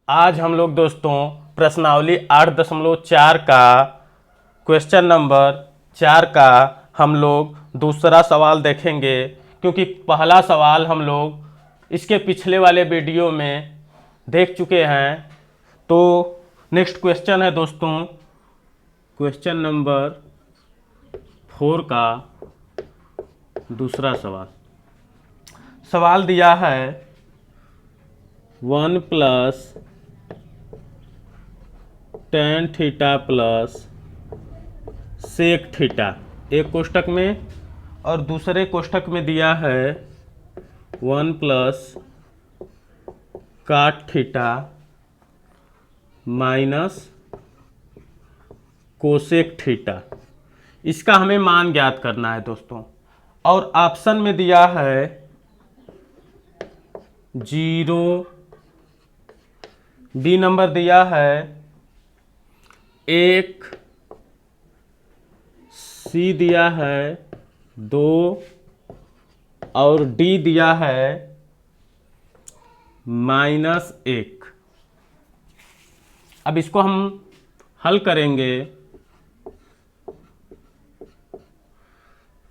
आज हम लोग दोस्तों प्रश्नावली 8.4 का क्वेश्चन नंबर 4 का हम लोग दूसरा सवाल देखेंगे, क्योंकि पहला सवाल हम लोग इसके पिछले वाले वीडियो में देख चुके हैं। तो नेक्स्ट क्वेश्चन है दोस्तों क्वेश्चन नंबर 4 का दूसरा सवाल। सवाल दिया है 1 + tan theta plus sec theta एक कोष्टक में, और दूसरे कोष्टक में दिया है 1 + काट थीटा माइनस कोसेक थीटा। इसका हमें मान ज्ञात करना है दोस्तों। और ऑप्शन में दिया है 0, बी नंबर दिया है 1, सी दिया है 2 और डी दिया है -1। अब इसको हम हल करेंगे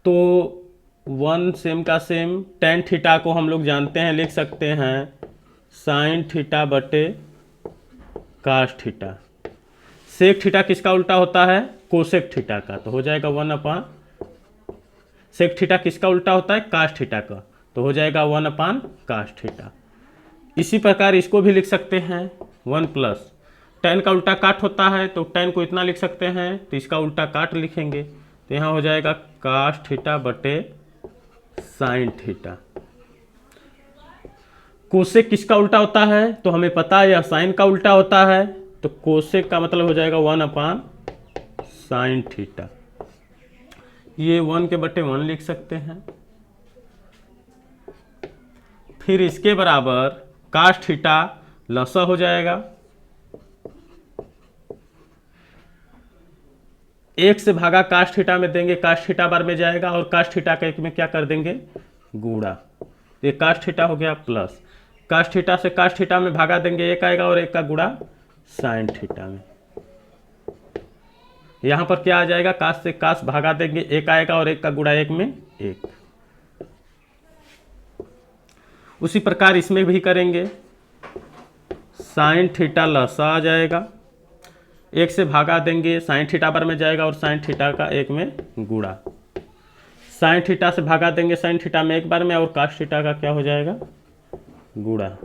तो 1 सेम का सेम, tan थीटा को हम लोग जानते हैं, लिख सकते हैं sin थीटा बटे cos थीटा। सेक थीटा किसका उल्टा होता है? कोसेक थीटा का, तो हो जाएगा 1/। सेक थीटा किसका उल्टा होता है? कास्ट थीटा का, तो हो जाएगा 1/cos थीटा। इसी प्रकार इसको भी लिख सकते हैं 1 + tan का उल्टा काट होता है, तो tan को इतना लिख सकते हैं, तो इसका उल्टा काट लिखेंगे, तो यहाँ हो जाएगा cos थीटा बटे sin थीटा। कोसेक किसका उल्टा होता है? तो हमें पता है यह साइन का उल्टा होता है, तो कोसेक का मतलब हो जाएगा 1/sin थीटा। ये 1 के बटे 1 लिख सकते हैं। फिर इसके बराबर cos थीटा लसा हो जाएगा, 1 से भागा cos थीटा में देंगे, cos थीटा बार में जाएगा, और cos थीटा का एक में क्या कर देंगे? गुणा। ये cos थीटा हो गया प्लस cos थीटा से cos थीटा में भागा देंगे, 1 आएगा, और 1 का गुणा sin थीटा में। यहां पर क्या आ जाएगा? cos से cos भागा देंगे, 1 आएगा, और 1 का गुणा 1 में 1। उसी प्रकार इसमें भी करेंगे, sin थीटा लसा आ जाएगा, 1 से भागा देंगे, sin थीटा बार में जाएगा, और sin थीटा का 1 में गुणा। sin थीटा से भागा देंगे sin थीटा में 1 बार में, और cos थीटा का क्या हो जाएगा? गुणा।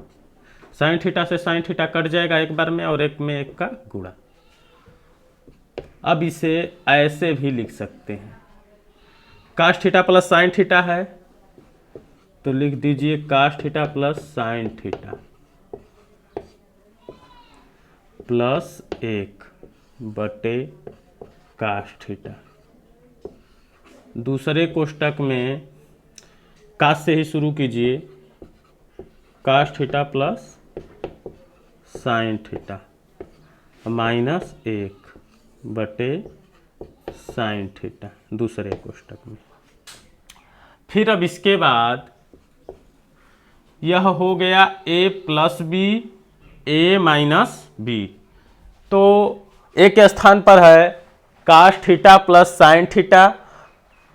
sin थीटा से sin थीटा कट जाएगा 1 बार में, और 1 में 1 का गुणा। अब इसे ऐसे भी लिख सकते हैं, cos theta plus sin theta है, तो लिख दीजिए cos theta plus sin theta plus 1 बटे cos थीटा। दूसरे कोष्टक में cos से ही शुरू कीजिए, cos theta plus sin theta minus 1 बटे sin थीटा दूसरे कोष्टक में। फिर अब इसके बाद यह हो गया a + b a - b, तो a के स्थान पर है cos theta plus sin theta,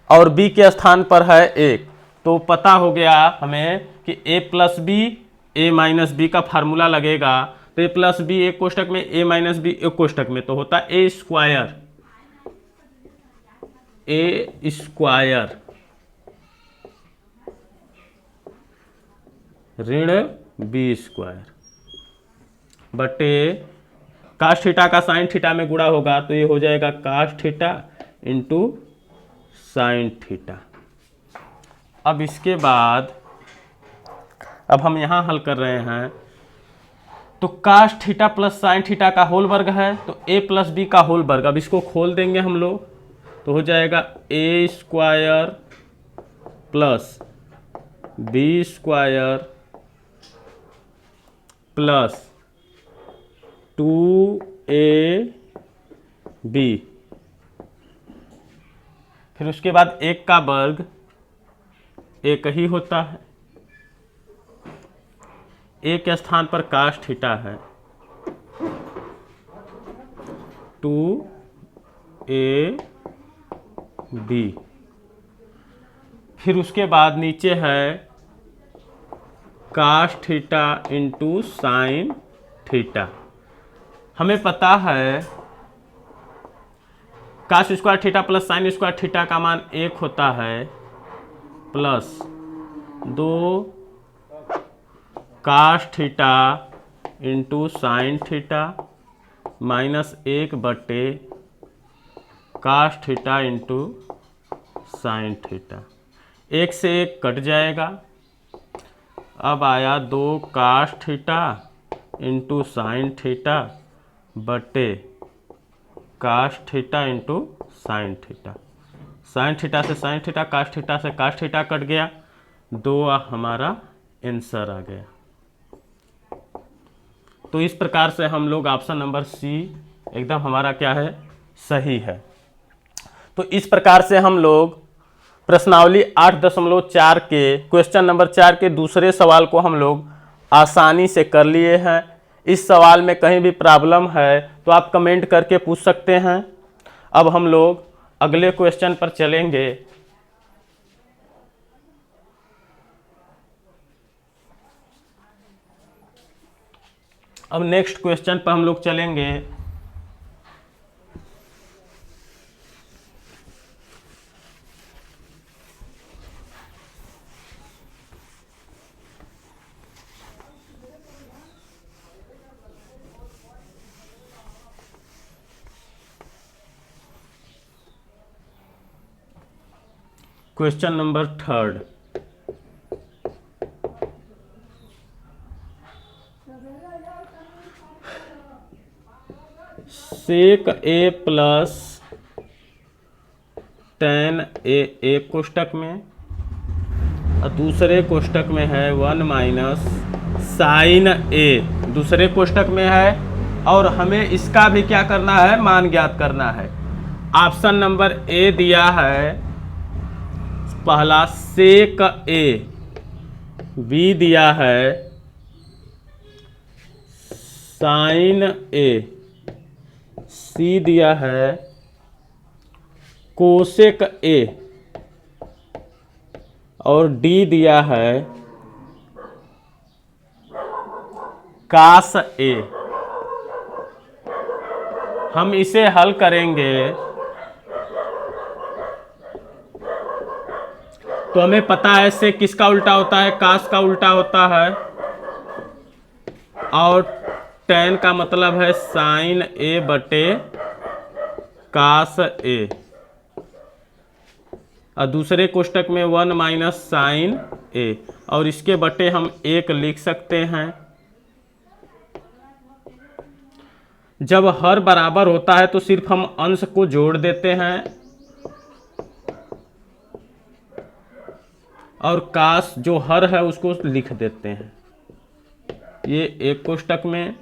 और b के स्थान पर है 1। तो पता हो गया हमें कि a + b a - b का फार्मूला लगेगा, तो a + b एक कोष्टक में, a - b एक कोष्टक में, तो होता है a स्क्वायर ऋण b स्क्वायर बटे cos थीटा का sin थीटा में गुणा होगा, तो ये हो जाएगा cos theta into sin theta. अब इसके बाद अब हम यहाँ हल कर रहे हैं, तो cos theta plus sin theta का होल वर्ग है, तो a + b का होल वर्ग। अब इसको खोल देंगे हम लोग, तो हो जाएगा a square plus b square plus 2ab, फिर उसके बाद 1 का वर्ग 1 ही होता है, a के स्थान पर cos थीटा है, 2ab। फिर उसके बाद नीचे है cos theta into sine theta. हमें पता है cos square theta plus sine square theta का मान 1 होता है, plus 2 cos theta into sine theta minus 1 बटे cos theta into sine theta. 1 से 1 कट जाएगा। अब आया 2 cos theta into sine theta बटे cos theta into sine theta. Sine theta से साइन थीटा, cos थीटा से cos थीटा कट गया, 2 हमारा आंसर आ गया। तो इस प्रकार से हम लोग ऑप्शन नंबर सी एकदम हमारा क्या है, सही है। तो इस प्रकार से हम लोग प्रश्नावली 8.4 के क्वेश्चन नंबर 4 के दूसरे सवाल को हम लोग आसानी से कर लिए हैं। इस सवाल में कहीं भी प्रॉब्लम है तो आप कमेंट करके पूछ सकते हैं। अब हम लोग अगले क्वेश्चन पर चलेंगे। अब नेक्स्ट क्वेश्चन पर हम लोग चलेंगे। Question number 3। सेक ए प्लस टेन ए एक कोष्टक में और दूसरे कोष्टक में है 1 माइनस साइन ए दूसरे कोष्टक में है, और हमें इसका भी क्या करना है, मान ज्ञात करना है। ऑप्शन नंबर ए दिया है पहला सेक ए, बी दिया है साइन ए, सी दिया है कोसेक ए, और डी दिया है कास ए। हम इसे हल करेंगे तो हमें पता है से किसका उल्टा होता है, कास का उल्टा होता है, और टेन का मतलब है साइन ए बटे कास ए, और दूसरे कोष्टक में 1 माइनस साइन ए, और इसके बटे हम 1 लिख सकते हैं। जब हर बराबर होता है तो सिर्फ हम अंश को जोड़ देते हैं, और कास जो हर है उसको लिख देते हैं। ये एक कोष्टक में,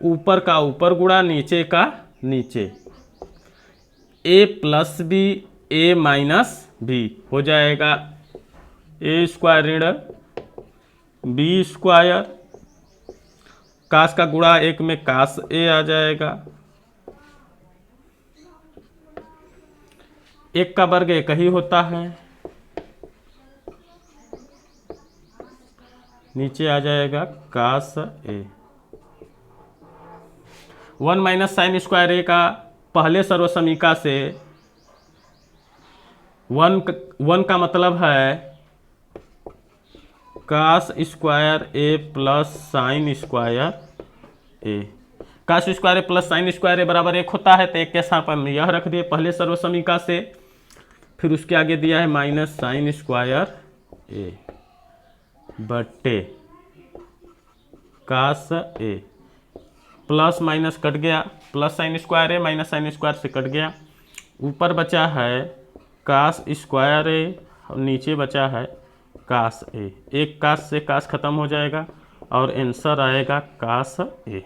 ऊपर का ऊपर गुणा नीचे का नीचे, ए प्लस बी ए माइनस बी हो जाएगा ए स्क्वायर ऋण बी स्क्वायर, कास का गुणा एक में कास ए आ जाएगा, एक का वर्ग एक ही होता है, नीचे आ जाएगा कास ए। 1 माइनस साइन स्क्वायर ए का पहले सर्वसमीका से 1 का मतलब है कास स्क्वायर ए प्लस साइन स्क्वायर ए। कास स्क्वायर ए प्लस साइन स्क्वायर ए बराबर 1 होता है, तो 1 के स्थान पर हम यह रख दिए पहले सर्वसमीका से। फिर उसके आगे दिया है माइनस साइन स्क्वायर ए बटे कास ए, प्लस माइनस कट गया, प्लस साइन स्क्वायर ए माइनस साइन स्क्वायर से कट गया, ऊपर बचा है कास स्क्वायर ए और नीचे बचा है कास ए। एक कास से कास खत्म हो जाएगा और आंसर आएगा कास ए।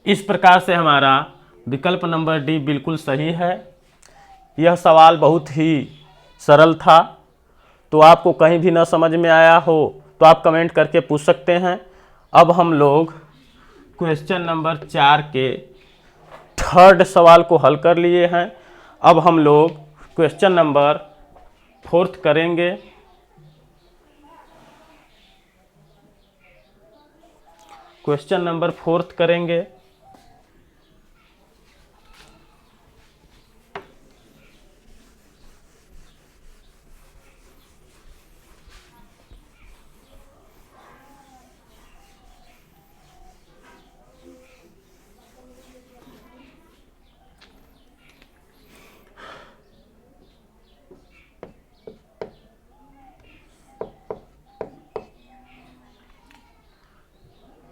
इस प्रकार से हमारा विकल्प नंबर डी बिल्कुल सही है। यह सवाल बहुत ही सरल था, तो आपको कहीं भी न समझ में आया हो तो आप कमेंट करके पूछ सकते हैं। अब हम लोग क्वेश्चन नंबर 4 के थर्ड सवाल को हल कर लिए हैं। अब हम लोग क्वेश्चन नंबर 4 करेंगे। क्वेश्चन नंबर 4 करेंगे।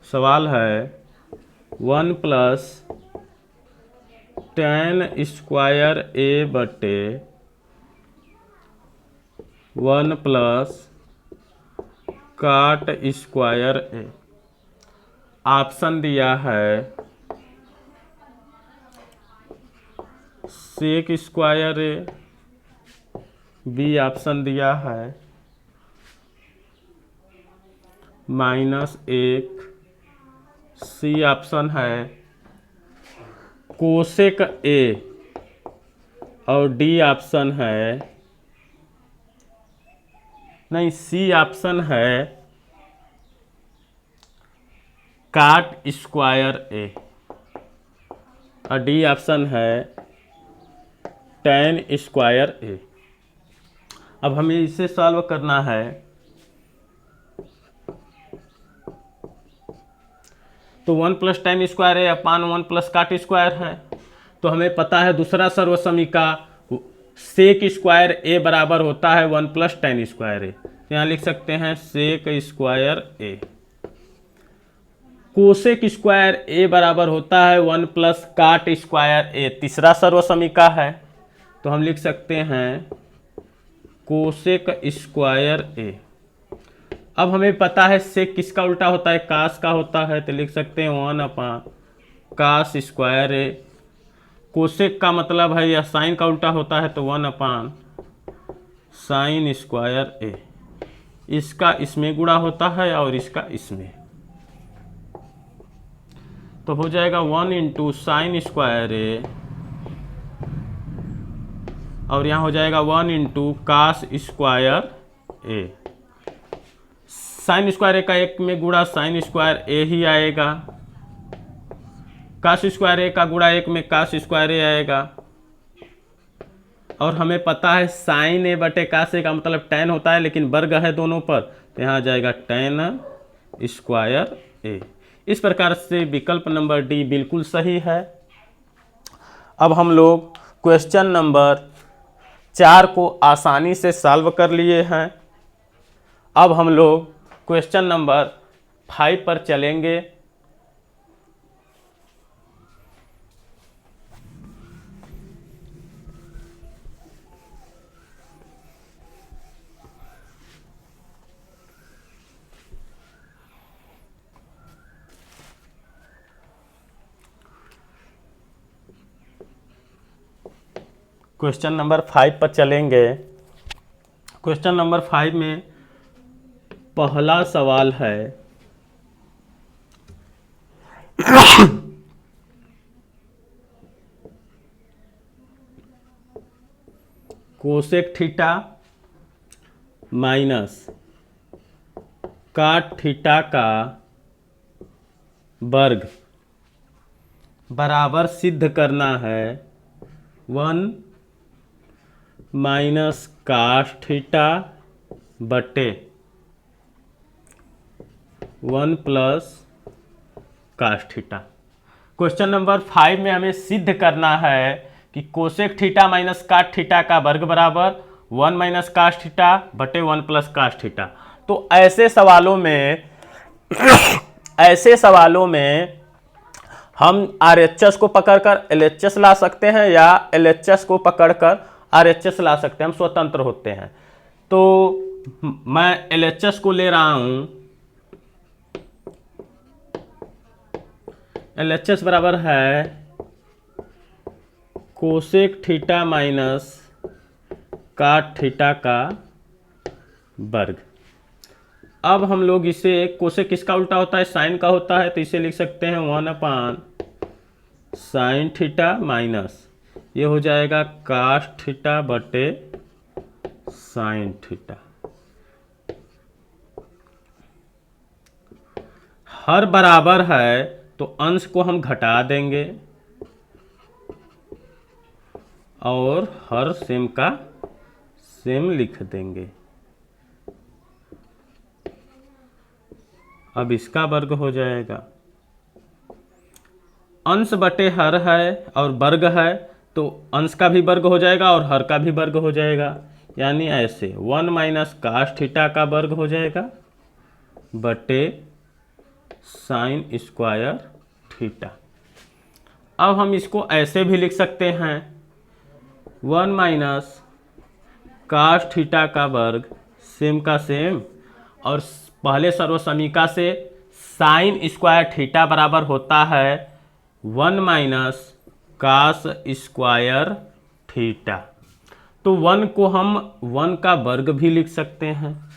सवाल है 1 प्लस tan स्क्वायर ए बटे 1 प्लस काट स्क्वायर ए। ऑप्शन दिया है सेक स्क्वायर ए, बी ऑप्शन दिया है -1, सी ऑप्शन है कोसेक ए और डी ऑप्शन है नहीं, सी ऑप्शन है काट स्क्वायर ए और डी ऑप्शन है tan स्क्वायर ए। अब हमें इसे सॉल्व करना है। तो 1 प्लस tan स्क्वायर ए अपान 1 प्लस काट स्क्वायर है। तो हमें पता है दूसरा सर्वसमीका सेक स्क्वायर ए बराबर होता है 1 प्लस tan स्क्वायर ए। तो यहाँ लिख सकते हैं सेक स्क्वायर ए। कोसेक स्क्वायर ए बराबर होता है 1 प्लस काट स्क्वायर ए, तीसरा सर्वसमीका है। तो हम लिख सकते हैं कोसेक स्क्वायर ए। अब हमें पता है सेक किसका उल्टा होता है, कास का होता है। तो लिख सकते हैं 1 अपान कास स्क्वायर ए। कोसेक का मतलब है या साइन का उल्टा होता है, तो 1 अपान साइन स्क्वायर ए। इसका इसमें गुणा होता है और इसका इसमें, तो हो जाएगा 1 इंटू साइन स्क्वायर ए और यहाँ हो जाएगा 1 इंटू कास स्क्वायर ए। साइन स्क्वायर ए का एक में गुणा साइन स्क्वायर ए ही आएगा, कास स्क्वायर ए का गुणा एक में कास स्क्वायर ए आएगा। और हमें पता है साइन ए बटे कास ए का मतलब tan होता है, लेकिन वर्ग है दोनों पर, तो यहाँ आ जाएगा tan स्क्वायर ए। इस प्रकार से विकल्प नंबर डी बिल्कुल सही है। अब हम लोग क्वेश्चन नंबर 4 को आसानी से सॉल्व कर लिए हैं। अब हम लोग क्वेश्चन नंबर 5 पर चलेंगे। क्वेश्चन नंबर 5 पर चलेंगे। क्वेश्चन नंबर 5 में पहला सवाल है cosec theta minus cot theta का वर्ग बराबर सिद्ध करना है 1 माइनस काट थीटा बटे 1 plus cos theta. Question number 5 में हमें सिद्ध करना है कि cosec theta minus cot theta का वर्ग बराबर 1 माइनस कास थीटा बटे 1 प्लस कास थीटा। तो ऐसे सवालों में हम RHS को पकड़कर LHS ला सकते हैं या LHS को पकड़कर RHS ला सकते हैं, हम स्वतंत्र होते हैं। तो मैं LHS को ले रहा हूं। LHS बराबर है cosec theta minus cot theta का वर्ग। अब हम लोग इसे कोसेक किसका उल्टा होता है, साइन का होता है, तो इसे लिख सकते हैं 1/sin थीटा माइनस ये हो जाएगा cos थीटा बटे साइन थीटा। हर बराबर है तो अंश को हम घटा देंगे और हर सेम का सेम लिख देंगे। अब इसका वर्ग हो जाएगा, अंश बटे हर है और वर्ग है तो अंश का भी वर्ग हो जाएगा और हर का भी वर्ग हो जाएगा, यानी ऐसे 1 माइनस कास थीटा का वर्ग हो जाएगा बटे साइन स्क्वायर थीटा। अब हम इसको ऐसे भी लिख सकते हैं 1 माइनस कास थीटा का वर्ग सेम का सेम, और पहले सर्वसमीका से साइन स्क्वायर थीटा बराबर होता है 1 माइनस कास स्क्वायर थीटा। तो 1 को हम 1 का वर्ग भी लिख सकते हैं।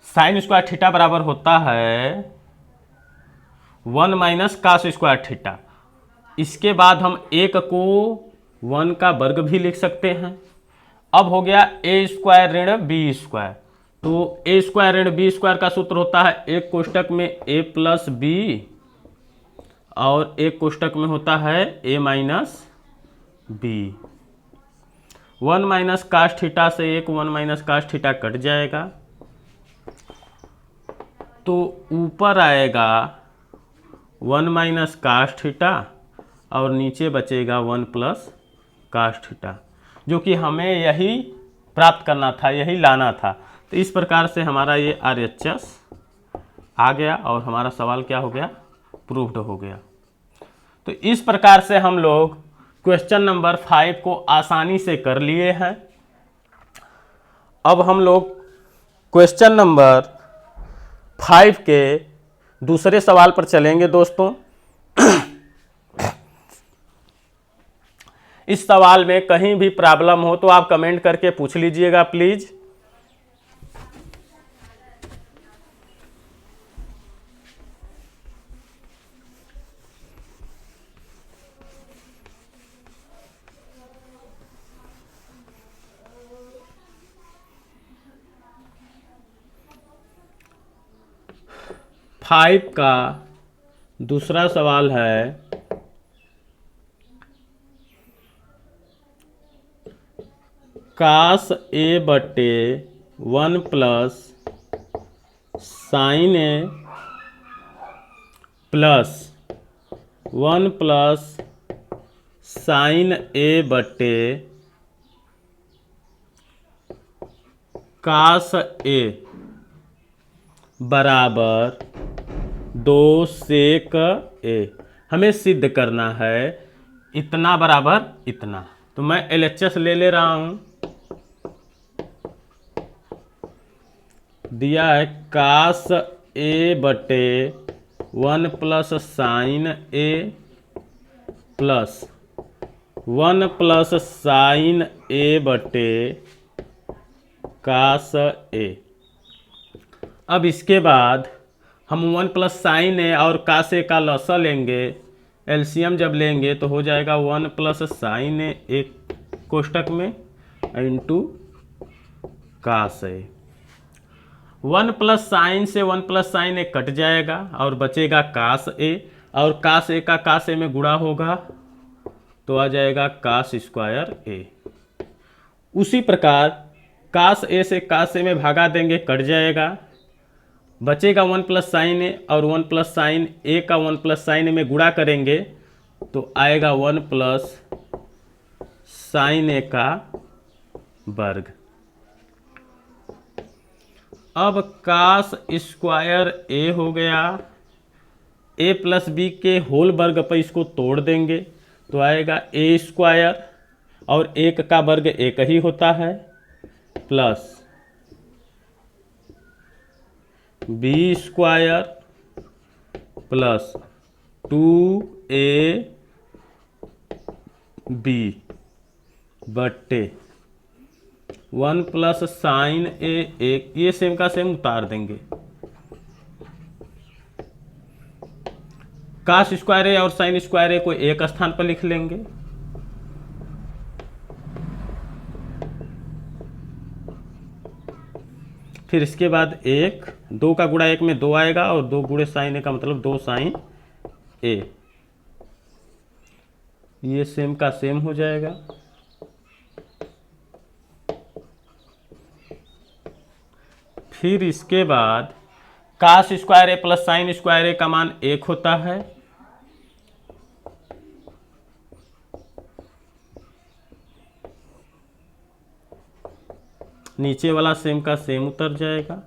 साइन स्क्वायर थीटा बराबर होता है 1 माइनस कास स्क्वायर थीटा। इसके बाद हम 1 को 1 का वर्ग भी लिख सकते हैं। अब हो गया ए स्क्वायर ऋण बी स्क्वायर, तो ए स्क्वायर ऋण बी स्क्वायर का सूत्र होता है एक कोष्टक में ए प्लस बी और एक कोष्टक में होता है A minus B. 1 minus cos theta से 1 माइनस कास थीटा कट जाएगा तो ऊपर आएगा 1 माइनस कास थीटा और नीचे बचेगा 1 प्लस कास थीटा, जो कि हमें यही प्राप्त करना था, यही लाना था। तो इस प्रकार से हमारा ये RHS आ गया और हमारा सवाल क्या हो गया, प्रूव्ड हो गया। तो इस प्रकार से हम लोग क्वेश्चन नंबर 5 को आसानी से कर लिए हैं। अब हम लोग क्वेश्चन नंबर 5 के दूसरे सवाल पर चलेंगे दोस्तों। इस सवाल में कहीं भी प्रॉब्लम हो तो आप कमेंट करके पूछ लीजिएगा प्लीज। फाइव का दूसरा सवाल है कास ए बटे 1 प्लस साइन ए प्लस 1 प्लस साइन ए बटे कास ए बराबर 2 सेक ए। हमें सिद्ध करना है इतना बराबर इतना, तो मैं LHS ले रहा हूं। दिया है कास ए बटे 1 प्लस साइन ए प्लस 1 प्लस साइन ए बटे कास ए। अब इसके बाद हम 1 प्लस साइन ए और कास ए का लसा लेंगे, एलसीएम जब लेंगे तो हो जाएगा 1 प्लस साइन ए एक कोष्टक में इंटू कास ए। 1 प्लस साइन से 1 प्लस साइन ए कट जाएगा और बचेगा कास ए, और कास ए का कास ए में गुणा होगा तो आ जाएगा कास स्क्वायर ए। उसी प्रकार कास ए से कास ए में भागा देंगे, कट जाएगा, बचेगा 1 प्लस साइन ए, और 1 प्लस साइन ए का 1 प्लस साइन ए में गुणा करेंगे तो आएगा 1 प्लस साइन ए का वर्ग। अब कास स्क्वायर ए हो गया, ए प्लस बी के होल वर्ग पर इसको तोड़ देंगे तो आएगा ए स्क्वायर, और एक का वर्ग एक ही होता है, plus B square plus 2ab बट्टे 1 प्लस साइन ए एक, ये सेम का सेम उतार देंगे। कास स्क्वायर ए और साइन स्क्वायर ए को एक स्थान पर लिख लेंगे। फिर इसके बाद एक, 2 का गुणा 1 में 2 आएगा और 2 गुणे साइन ए का मतलब 2 साइन ए, ये सेम का सेम हो जाएगा। फिर इसके बाद कास स्क्वायर ए प्लस साइन स्क्वायर ए का मान 1 होता है। नीचे वाला सेम का सेम उतर जाएगा।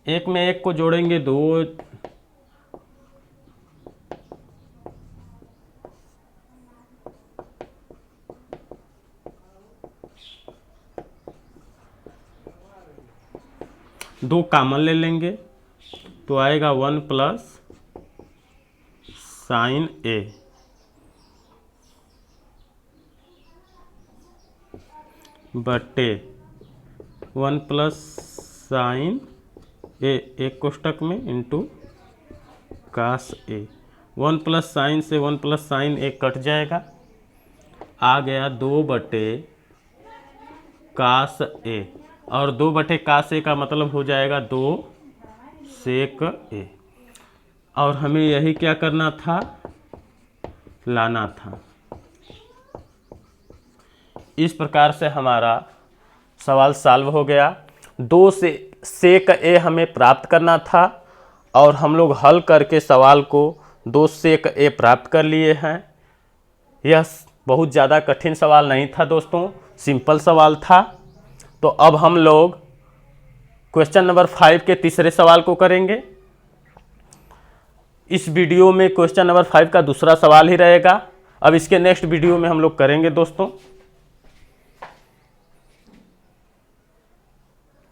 एक में एक को जोड़ेंगे 2, दो कॉमन ले लेंगे तो आएगा 1 प्लस साइन ए, बटे 1 प्लस साइन ए एक कोष्टक में इंटू कास ए। 1 प्लस साइन से 1 प्लस साइन ए कट जाएगा, आ गया 2 बटे कास ए, और 2 बटे कास ए का मतलब हो जाएगा 2 सेक ए। और हमें यही क्या करना था, लाना था। इस प्रकार से हमारा सवाल सॉल्व हो गया। 2 से सेक ए हमें प्राप्त करना था और हम लोग हल करके सवाल को 2 सेक ए प्राप्त कर लिए हैं। यह बहुत ज़्यादा कठिन सवाल नहीं था दोस्तों, सिंपल सवाल था। तो अब हम लोग क्वेश्चन नंबर 5 के तीसरे सवाल को करेंगे। इस वीडियो में क्वेश्चन नंबर 5 का दूसरा सवाल ही रहेगा। अब इसके नेक्स्ट वीडियो में हम लोग करेंगे दोस्तों।